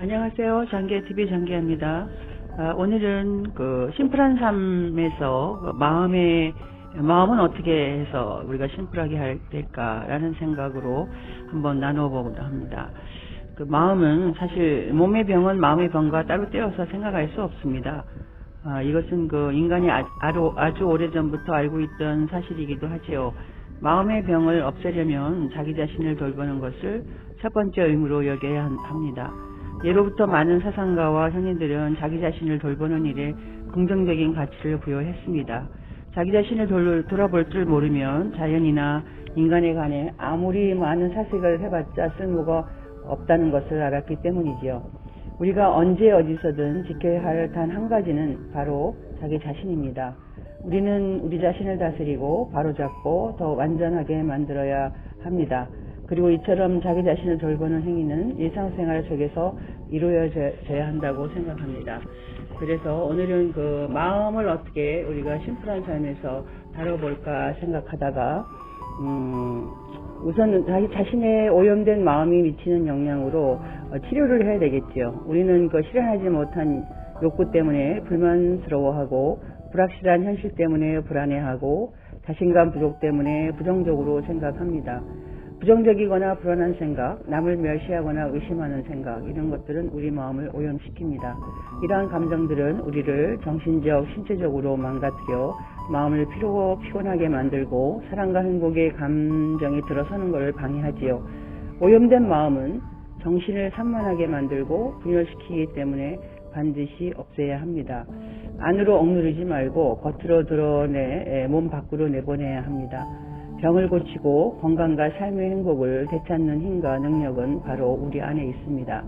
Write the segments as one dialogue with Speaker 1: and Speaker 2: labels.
Speaker 1: 안녕하세요. 장기TV 장기입니다. 오늘은 심플한 삶에서 마음은 어떻게 해서 우리가 심플하게 될까라는 생각으로 한번 나눠보고자 합니다. 마음은 사실 몸의 병은 마음의 병과 따로 떼어서 생각할 수 없습니다. 이것은 인간이 아주 오래전부터 알고 있던 사실이기도 하지요. 마음의 병을 없애려면 자기 자신을 돌보는 것을 첫 번째 의무로 여겨야 합니다. 예로부터 많은 사상가와 현인들은 자기 자신을 돌보는 일에 긍정적인 가치를 부여했습니다. 자기 자신을 돌아볼 줄 모르면 자연이나 인간에 관해 아무리 많은 사색을 해봤자 쓸모가 없다는 것을 알았기 때문이지요. 우리가 언제 어디서든 지켜야 할 단 한 가지는 바로 자기 자신입니다. 우리는 우리 자신을 다스리고 바로잡고 더 완전하게 만들어야 합니다. 그리고 이처럼 자기 자신을 돌보는 행위는 일상생활 속에서 이루어져야 한다고 생각합니다. 그래서 오늘은 마음을 어떻게 우리가 심플한 삶에서 다뤄볼까 생각하다가 우선 자기 자신의 오염된 마음이 미치는 영향으로 치료를 해야 되겠죠. 우리는 실현하지 못한 욕구 때문에 불만스러워하고 불확실한 현실 때문에 불안해하고 자신감 부족 때문에 부정적으로 생각합니다. 부정적이거나 불안한 생각, 남을 멸시하거나 의심하는 생각, 이런 것들은 우리 마음을 오염시킵니다. 이러한 감정들은 우리를 정신적, 신체적으로 망가뜨려 마음을 피곤하게 만들고 사랑과 행복의 감정이 들어서는 것을 방해하지요. 오염된 마음은 정신을 산만하게 만들고 분열시키기 때문에 반드시 없애야 합니다. 안으로 억누르지 말고 겉으로 드러내 몸 밖으로 내보내야 합니다. 병을 고치고 건강과 삶의 행복을 되찾는 힘과 능력은 바로 우리 안에 있습니다.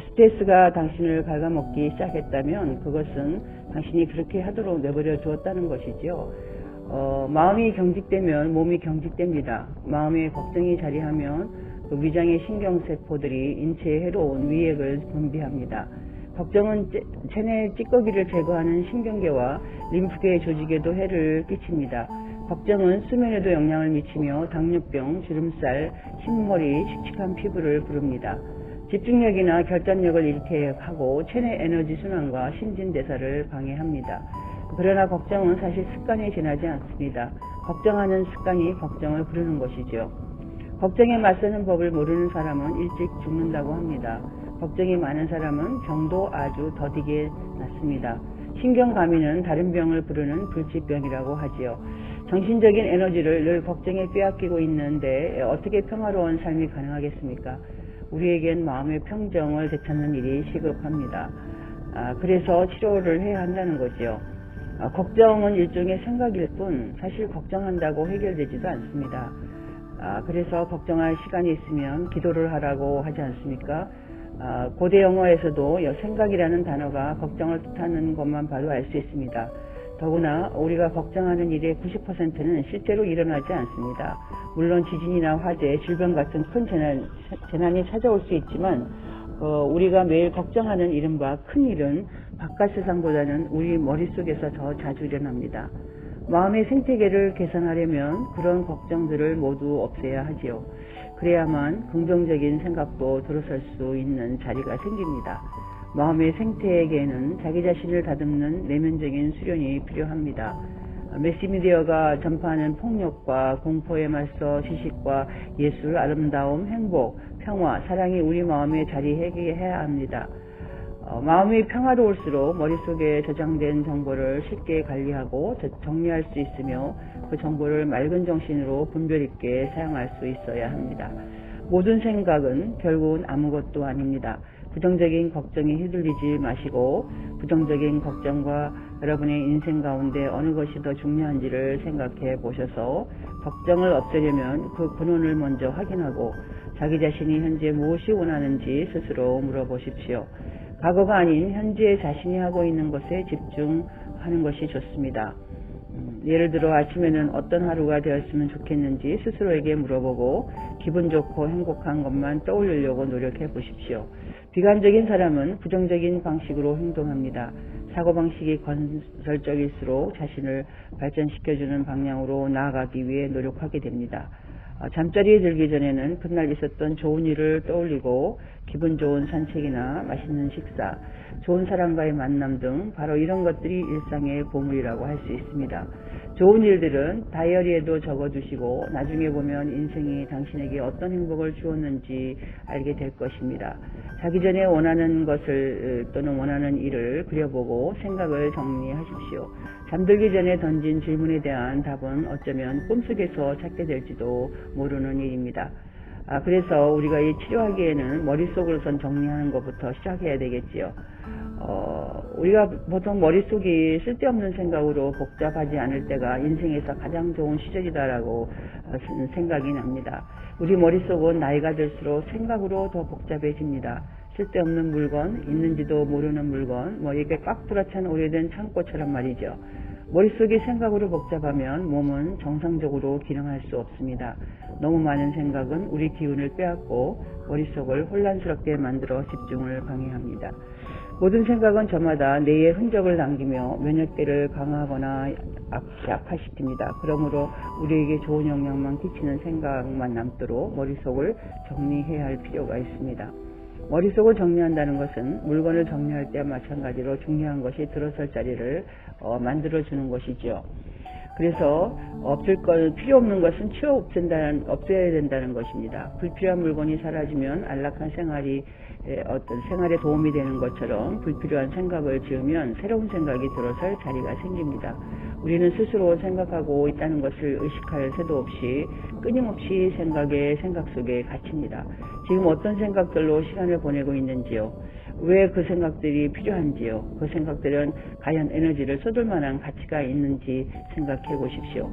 Speaker 1: 스트레스가 당신을 갉아먹기 시작했다면 그것은 당신이 그렇게 하도록 내버려 두었다는 것이죠. 마음이 경직되면 몸이 경직됩니다. 마음에 걱정이 자리하면 위장의 신경세포들이 인체에 해로운 위액을 분비합니다. 걱정은 체내 찌꺼기를 제거하는 신경계와 림프계 조직에도 해를 끼칩니다. 걱정은 수면에도 영향을 미치며 당뇨병, 주름살, 흰머리, 칙칙한 피부를 부릅니다. 집중력이나 결단력을 잃게 하고 체내 에너지 순환과 신진대사를 방해합니다. 그러나 걱정은 사실 습관에 지나지 않습니다. 걱정하는 습관이 걱정을 부르는 것이죠. 걱정에 맞서는 법을 모르는 사람은 일찍 죽는다고 합니다. 걱정이 많은 사람은 병도 아주 더디게 낫습니다. 신경과민은 다른 병을 부르는 불치병이라고 하지요. 정신적인 에너지를 늘 걱정에 빼앗기고 있는데 어떻게 평화로운 삶이 가능하겠습니까? 우리에겐 마음의 평정을 되찾는 일이 시급합니다. 그래서 치료를 해야 한다는 거지요. 걱정은 일종의 생각일 뿐 사실 걱정한다고 해결되지도 않습니다. 그래서 걱정할 시간이 있으면 기도를 하라고 하지 않습니까? 고대 영어에서도 생각이라는 단어가 걱정을 뜻하는 것만 봐도 알 수 있습니다. 더구나 우리가 걱정하는 일의 90%는 실제로 일어나지 않습니다. 물론 지진이나 화재, 질병 같은 큰 재난이 찾아올 수 있지만 우리가 매일 걱정하는 이른바 큰 일은 바깥 세상보다는 우리 머릿속에서 더 자주 일어납니다. 마음의 생태계를 개선하려면 그런 걱정들을 모두 없애야 하지요. 그래야만 긍정적인 생각도 들어설 수 있는 자리가 생깁니다. 마음의 생태계에는 자기 자신을 다듬는 내면적인 수련이 필요합니다. 매스미디어가 전파하는 폭력과 공포에 맞서 지식과 예술, 아름다움, 행복, 평화, 사랑이 우리 마음에 자리해야 합니다. 마음이 평화로울수록 머릿속에 저장된 정보를 쉽게 관리하고 정리할 수 있으며 그 정보를 맑은 정신으로 분별 있게 사용할 수 있어야 합니다. 모든 생각은 결국은 아무것도 아닙니다. 부정적인 걱정에 휘둘리지 마시고 부정적인 걱정과 여러분의 인생 가운데 어느 것이 더 중요한지를 생각해 보셔서 걱정을 없애려면 그 근원을 먼저 확인하고 자기 자신이 현재 무엇이 원하는지 스스로 물어보십시오. 과거가 아닌 현재 자신이 하고 있는 것에 집중하는 것이 좋습니다. 예를 들어 아침에는 어떤 하루가 되었으면 좋겠는지 스스로에게 물어보고 기분 좋고 행복한 것만 떠올리려고 노력해 보십시오. 비관적인 사람은 부정적인 방식으로 행동합니다. 사고방식이 건설적일수록 자신을 발전시켜주는 방향으로 나아가기 위해 노력하게 됩니다. 잠자리에 들기 전에는 그날 있었던 좋은 일을 떠올리고 기분 좋은 산책이나 맛있는 식사, 좋은 사람과의 만남 등 바로 이런 것들이 일상의 보물이라고 할 수 있습니다. 좋은 일들은 다이어리에도 적어두시고 나중에 보면 인생이 당신에게 어떤 행복을 주었는지 알게 될 것입니다. 자기 전에 원하는 것을 또는 원하는 일을 그려보고 생각을 정리하십시오. 잠들기 전에 던진 질문에 대한 답은 어쩌면 꿈속에서 찾게 될지도 모르는 일입니다. 그래서 우리가 이 치료하기에는 머릿속으로선 정리하는 것부터 시작해야 되겠지요. 우리가 보통 머릿속이 쓸데없는 생각으로 복잡하지 않을 때가 인생에서 가장 좋은 시절이다라고 생각이 납니다. 우리 머릿속은 나이가 들수록 생각으로 더 복잡해집니다. 쓸데없는 물건, 있는지도 모르는 물건, 이게 꽉 들어찬 오래된 창고처럼 말이죠. 머릿속이 생각으로 복잡하면 몸은 정상적으로 기능할 수 없습니다. 너무 많은 생각은 우리 기운을 빼앗고 머릿속을 혼란스럽게 만들어 집중을 방해합니다. 모든 생각은 저마다 뇌의 흔적을 남기며 면역계를 강화하거나 약화시킵니다. 그러므로 우리에게 좋은 영향만 끼치는 생각만 남도록 머릿속을 정리해야 할 필요가 있습니다. 머릿속을 정리한다는 것은 물건을 정리할 때와 마찬가지로 중요한 것이 들어설 자리를 만들어주는 것이죠. 그래서 필요 없는 것은 없애야 된다는 것입니다. 불필요한 물건이 사라지면 안락한 생활에 도움이 되는 것처럼 불필요한 생각을 지으면 새로운 생각이 들어설 자리가 생깁니다. 우리는 스스로 생각하고 있다는 것을 의식할 새도 없이 끊임없이 생각 속에 갇힙니다. 지금 어떤 생각들로 시간을 보내고 있는지요? 왜 그 생각들이 필요한지요? 그 생각들은 과연 에너지를 쏟을 만한 가치가 있는지 생각해 보십시오.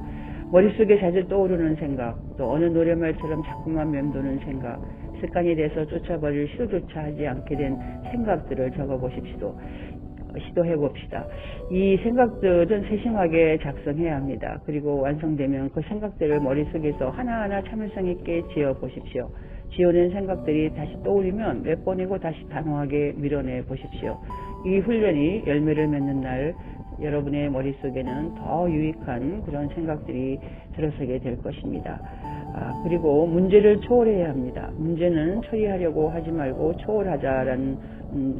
Speaker 1: 머릿속에 자주 떠오르는 생각, 또 어느 노랫말처럼 자꾸만 맴도는 생각, 습관이 돼서 쫓아버릴 시도조차 하지 않게 된 생각들을 적어보십시오. 시도해봅시다. 이 생각들은 세심하게 작성해야 합니다. 그리고 완성되면 그 생각들을 머릿속에서 하나하나 참을성 있게 지어보십시오. 지어낸 생각들이 다시 떠올리면 몇 번이고 다시 단호하게 밀어내 보십시오. 이 훈련이 열매를 맺는 날 여러분의 머릿속에는 더 유익한 그런 생각들이 들어서게 될 것입니다. 그리고 문제를 초월해야 합니다. 문제는 처리하려고 하지 말고 초월하자라는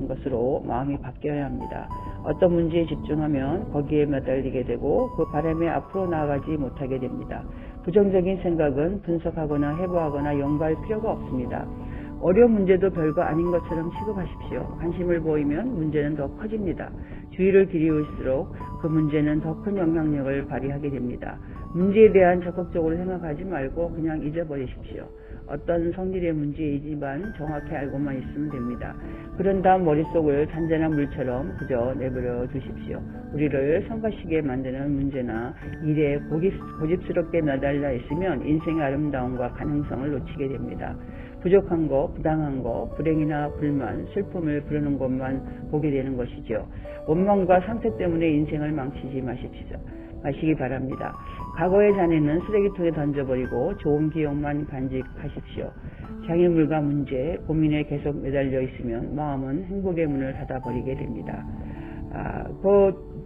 Speaker 1: 것으로 마음이 바뀌어야 합니다. 어떤 문제에 집중하면 거기에 매달리게 되고 그 바람에 앞으로 나아가지 못하게 됩니다. 부정적인 생각은 분석하거나 해부하거나 연구할 필요가 없습니다. 어려운 문제도 별거 아닌 것처럼 취급하십시오. 관심을 보이면 문제는 더 커집니다. 주의를 기울일수록 그 문제는 더 큰 영향력을 발휘하게 됩니다. 문제에 대한 적극적으로 생각하지 말고 그냥 잊어버리십시오. 어떤 성질의 문제이지만 정확히 알고만 있으면 됩니다. 그런 다음 머릿속을 잔잔한 물처럼 그저 내버려 두십시오. 우리를 성가시게 만드는 문제나 일에 고집스럽게 매달려 있으면 인생의 아름다움과 가능성을 놓치게 됩니다. 부족한 거, 부당한 거, 불행이나 불만, 슬픔을 부르는 것만 보게 되는 것이죠. 원망과 상처 때문에 인생을 망치지 마시기 바랍니다. 과거의 잔해는 쓰레기통에 던져버리고 좋은 기억만 간직하십시오. 장애물과 문제, 고민에 계속 매달려 있으면 마음은 행복의 문을 닫아버리게 됩니다.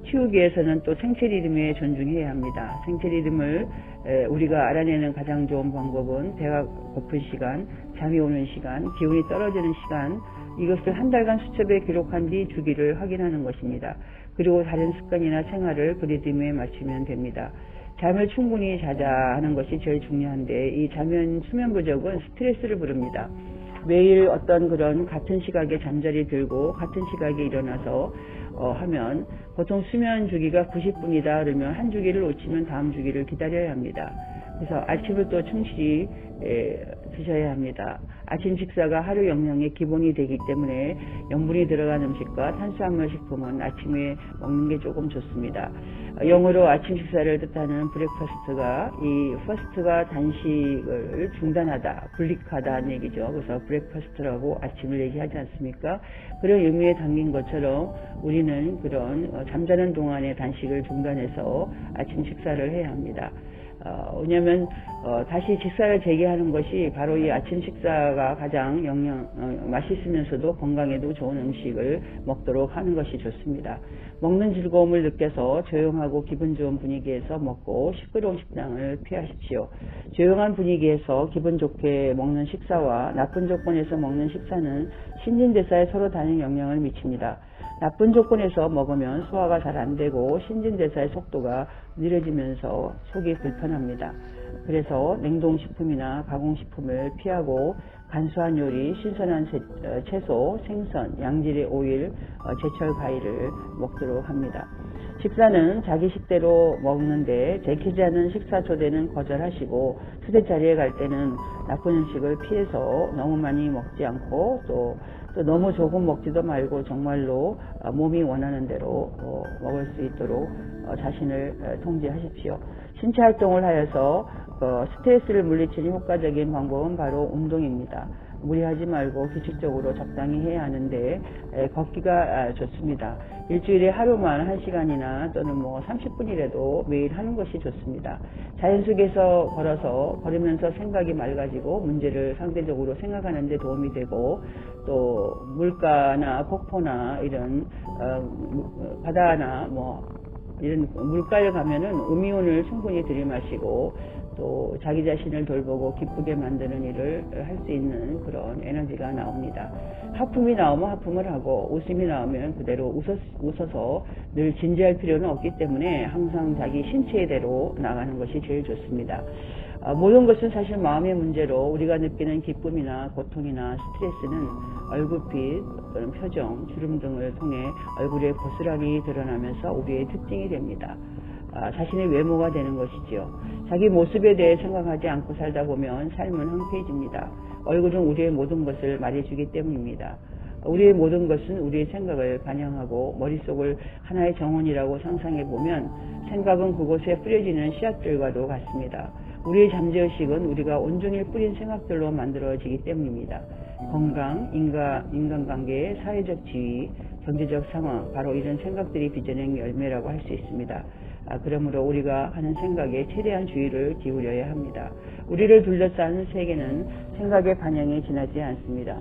Speaker 1: 치우기 위해서는 또 생체 리듬에 존중해야 합니다. 생체 리듬을 우리가 알아내는 가장 좋은 방법은 배가 고픈 시간, 잠이 오는 시간, 기운이 떨어지는 시간, 이것을 한 달간 수첩에 기록한 뒤 주기를 확인하는 것입니다. 그리고 다른 습관이나 생활을 그 리듬에 맞추면 됩니다. 잠을 충분히 자자 하는 것이 제일 중요한데 이 수면 부족은 스트레스를 부릅니다. 매일 어떤 그런 같은 시각에 잠자리 들고 같은 시각에 일어나서 하면 보통 수면 주기가 90분이다 그러면 한 주기를 놓치면 다음 주기를 기다려야 합니다. 그래서 아침을 또 충실히 드셔야 합니다. 아침 식사가 하루 영양의 기본이 되기 때문에 영분이 들어간 음식과 탄수화물 식품은 아침에 먹는 게 조금 좋습니다. 영어로 아침 식사를 뜻하는 브렉퍼스트가 이 퍼스트가 단식을 중단하다, 불릭하다는 얘기죠. 그래서 브렉퍼스트라고 아침을 얘기하지 않습니까? 그런 의미에 담긴 것처럼 우리는 그런 잠자는 동안의 단식을 중단해서 아침 식사를 해야 합니다. 왜냐하면 다시 식사를 재개하는 것이 바로 이 아침 식사가 가장 맛있으면서도 건강에도 좋은 음식을 먹도록 하는 것이 좋습니다. 먹는 즐거움을 느껴서 조용하고 기분 좋은 분위기에서 먹고 시끄러운 식당을 피하십시오. 조용한 분위기에서 기분 좋게 먹는 식사와 나쁜 조건에서 먹는 식사는 신진대사에 서로 다른 영향을 미칩니다. 나쁜 조건에서 먹으면 소화가 잘 안되고 신진대사의 속도가 느려지면서 속이 불편합니다. 그래서 냉동식품이나 가공식품을 피하고 간소한 요리, 신선한 채소, 생선, 양질의 오일, 제철 과일을 먹도록 합니다. 식사는 자기 식대로 먹는데 제키지 않은 식사 초대는 거절하시고 초대 자리에 갈 때는 나쁜 음식을 피해서 너무 많이 먹지 않고 또 너무 조금 먹지도 말고 정말로 몸이 원하는 대로 먹을 수 있도록 자신을 통제하십시오. 신체 활동을 하여서 스트레스를 물리치는 효과적인 방법은 바로 운동입니다. 무리하지 말고 규칙적으로 적당히 해야 하는데 걷기가 좋습니다. 일주일에 하루만 1시간이나 또는 30분이라도 매일 하는 것이 좋습니다. 자연 속에서 걸으면서 생각이 맑아지고 문제를 상대적으로 생각하는 데 도움이 되고 또 물가나 폭포나 이런 바다나 이런 물가에 가면은 음이온을 충분히 들이마시고 또 자기 자신을 돌보고 기쁘게 만드는 일을 할 수 있는 그런 에너지가 나옵니다. 하품이 나오면 하품을 하고 웃음이 나오면 그대로 웃어서 늘 진지할 필요는 없기 때문에 항상 자기 신체대로 나가는 것이 제일 좋습니다. 모든 것은 사실 마음의 문제로 우리가 느끼는 기쁨이나 고통이나 스트레스는 얼굴빛 또는 표정, 주름 등을 통해 얼굴에 고스란히 드러나면서 우리의 특징이 됩니다. 자신의 외모가 되는 것이지요. 자기 모습에 대해 생각하지 않고 살다 보면 삶은 황폐해집니다. 얼굴은 우리의 모든 것을 말해주기 때문입니다. 우리의 모든 것은 우리의 생각을 반영하고 머릿속을 하나의 정원이라고 상상해보면 생각은 그곳에 뿌려지는 씨앗들과도 같습니다. 우리의 잠재의식은 우리가 온종일 뿌린 생각들로 만들어지기 때문입니다. 건강, 인간관계, 사회적 지위, 경제적 상황, 바로 이런 생각들이 빚어낸 열매라고 할 수 있습니다. 그러므로 우리가 하는 생각에 최대한 주의를 기울여야 합니다. 우리를 둘러싸는 세계는 생각의 반영이 지나지 않습니다.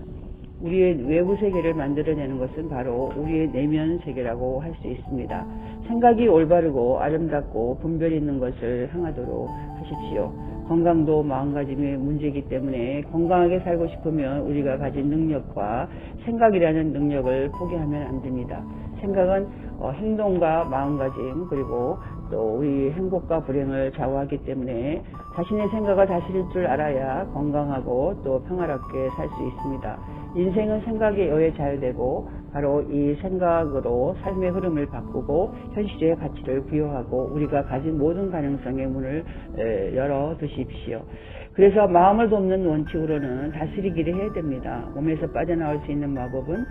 Speaker 1: 우리의 외부 세계를 만들어내는 것은 바로 우리의 내면 세계라고 할 수 있습니다. 생각이 올바르고 아름답고 분별 있는 것을 향하도록 하십시오. 건강도 마음가짐의 문제이기 때문에 건강하게 살고 싶으면 우리가 가진 능력과 생각이라는 능력을 포기하면 안 됩니다. 생각은 행동과 마음가짐 그리고 또 우리 행복과 불행을 좌우하기 때문에 자신의 생각을 다스릴 줄 알아야 건강하고 또 평화롭게 살 수 있습니다. 인생은 생각에 의해 자유되고 바로 이 생각으로 삶의 흐름을 바꾸고 현실의 가치를 부여하고 우리가 가진 모든 가능성의 문을 열어두십시오. 그래서 마음을 돕는 원칙으로는 다스리기를 해야 됩니다. 몸에서 빠져나올 수 있는 마법은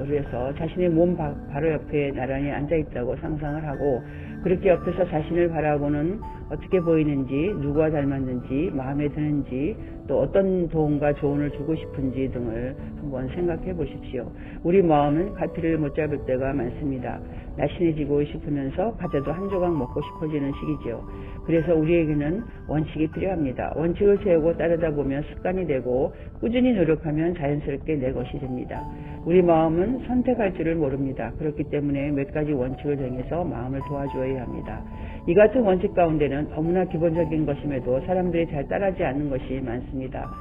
Speaker 1: 그래서 자신의 몸 바로 옆에 나란히 앉아있다고 상상을 하고 그렇게 옆에서 자신을 바라보는 어떻게 보이는지 누구와 닮았는지 마음에 드는지 또 어떤 도움과 조언을 주고 싶은지 등을 한번 생각해 보십시오. 우리 마음은 갈피를 못 잡을 때가 많습니다. 날씬해지고 싶으면서 과자도 한 조각 먹고 싶어지는 시기죠. 그래서 우리에게는 원칙이 필요합니다. 원칙을 세우고 따르다 보면 습관이 되고 꾸준히 노력하면 자연스럽게 내 것이 됩니다. 우리 마음은 선택할 줄을 모릅니다. 그렇기 때문에 몇 가지 원칙을 정해서 마음을 도와주어야 합니다. 이 같은 원칙 가운데는 너무나 기본적인 것임에도 사람들이 잘 따르지 않는 것이 많습니다.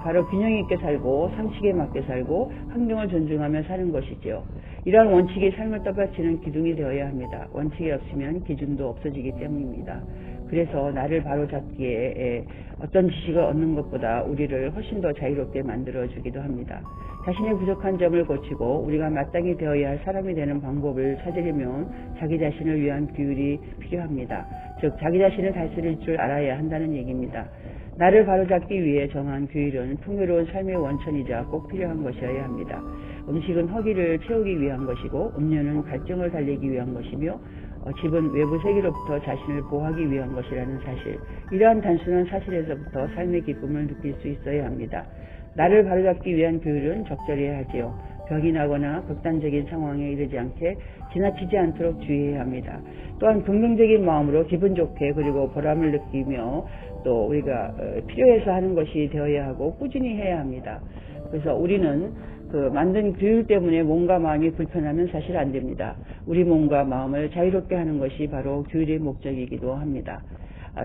Speaker 1: 바로 균형 있게 살고 상식에 맞게 살고 환경을 존중하며 사는 것이지요. 이러한 원칙이 삶을 떠받치는 기둥이 되어야 합니다. 원칙이 없으면 기준도 없어지기 때문입니다. 그래서 나를 바로잡기에 어떤 지식을 얻는 것보다 우리를 훨씬 더 자유롭게 만들어주기도 합니다. 자신의 부족한 점을 고치고 우리가 마땅히 되어야 할 사람이 되는 방법을 찾으려면 자기 자신을 위한 규율이 필요합니다. 즉 자기 자신을 다스릴 줄 알아야 한다는 얘기입니다. 나를 바로잡기 위해 정한 규율은 풍요로운 삶의 원천이자 꼭 필요한 것이어야 합니다. 음식은 허기를 채우기 위한 것이고 음료는 갈증을 달래기 위한 것이며 집은 외부 세계로부터 자신을 보호하기 위한 것이라는 사실, 이러한 단순한 사실에서부터 삶의 기쁨을 느낄 수 있어야 합니다. 나를 바로잡기 위한 규율은 적절해야 하지요. 병이 나거나 극단적인 상황에 이르지 않게 지나치지 않도록 주의해야 합니다. 또한 긍정적인 마음으로 기분 좋게 그리고 보람을 느끼며 또 우리가 필요해서 하는 것이 되어야 하고 꾸준히 해야 합니다. 그래서 우리는 만든 규율 때문에 몸과 마음이 불편하면 사실 안 됩니다. 우리 몸과 마음을 자유롭게 하는 것이 바로 규율의 목적이기도 합니다.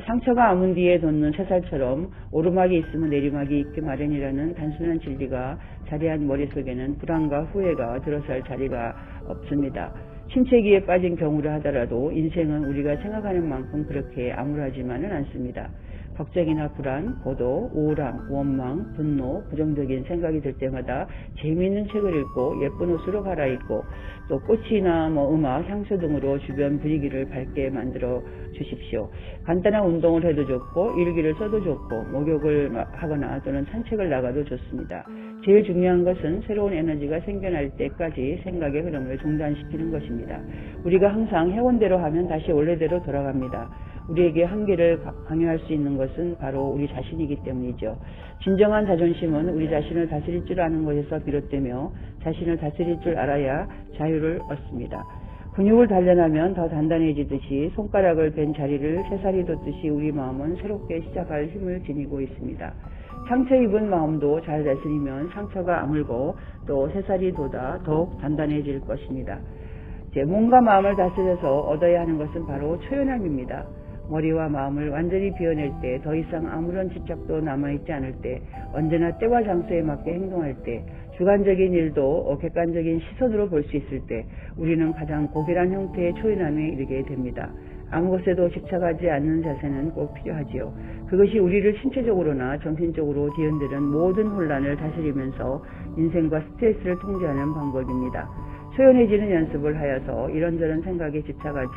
Speaker 1: 상처가 아문 뒤에 돋는 새살처럼 오르막이 있으면 내리막이 있기 마련이라는 단순한 진리가 자리한 머릿속에는 불안과 후회가 들어설 자리가 없습니다. 침체기에 빠진 경우라 하더라도 인생은 우리가 생각하는 만큼 그렇게 암울하지만은 않습니다. 걱정이나 불안, 고도, 우울함, 원망, 분노, 부정적인 생각이 들 때마다 재미있는 책을 읽고 예쁜 옷으로 갈아입고 또 꽃이나 음악, 향수 등으로 주변 분위기를 밝게 만들어 주십시오. 간단한 운동을 해도 좋고 일기를 써도 좋고 목욕을 하거나 또는 산책을 나가도 좋습니다. 제일 중요한 것은 새로운 에너지가 생겨날 때까지 생각의 흐름을 중단시키는 것입니다. 우리가 항상 해온 대로 하면 다시 원래대로 돌아갑니다. 우리에게 한계를 강요할 수 있는 것은 바로 우리 자신이기 때문이죠. 진정한 자존심은 우리 자신을 다스릴 줄 아는 것에서 비롯되며 자신을 다스릴 줄 알아야 자유를 얻습니다. 근육을 단련하면 더 단단해지듯이 손가락을 벤 자리를 새살이 돋듯이 우리 마음은 새롭게 시작할 힘을 지니고 있습니다. 상처 입은 마음도 잘 다스리면 상처가 아물고 또 새살이 돋아 더욱 단단해질 것입니다. 몸과 마음을 다스려서 얻어야 하는 것은 바로 초연함입니다. 머리와 마음을 완전히 비워낼 때, 더 이상 아무런 집착도 남아있지 않을 때, 언제나 때와 장소에 맞게 행동할 때, 주관적인 일도 객관적인 시선으로 볼 수 있을 때 우리는 가장 고결한 형태의 초연함에 이르게 됩니다. 아무 것에도 집착하지 않는 자세는 꼭 필요하지요. 그것이 우리를 신체적으로나 정신적으로 뒤흔드는 모든 혼란을 다스리면서 인생과 스트레스를 통제하는 방법입니다. 소연해지는 연습을 하여서 이런저런 생각에 집착하지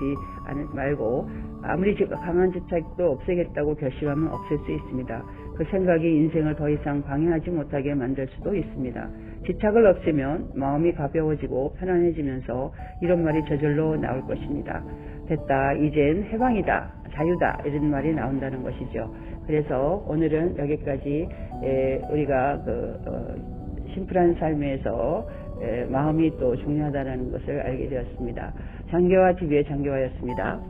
Speaker 1: 말고 아무리 강한 집착도 없애겠다고 결심하면 없앨 수 있습니다. 그 생각이 인생을 더 이상 방해하지 못하게 만들 수도 있습니다. 집착을 없애면 마음이 가벼워지고 편안해지면서 이런 말이 저절로 나올 것입니다. 됐다, 이젠 해방이다, 자유다, 이런 말이 나온다는 것이죠. 그래서 오늘은 여기까지 우리가 심플한 삶에서 마음이 또 중요하다는 것을 알게 되었습니다. 장계화 TV의 장계화였습니다.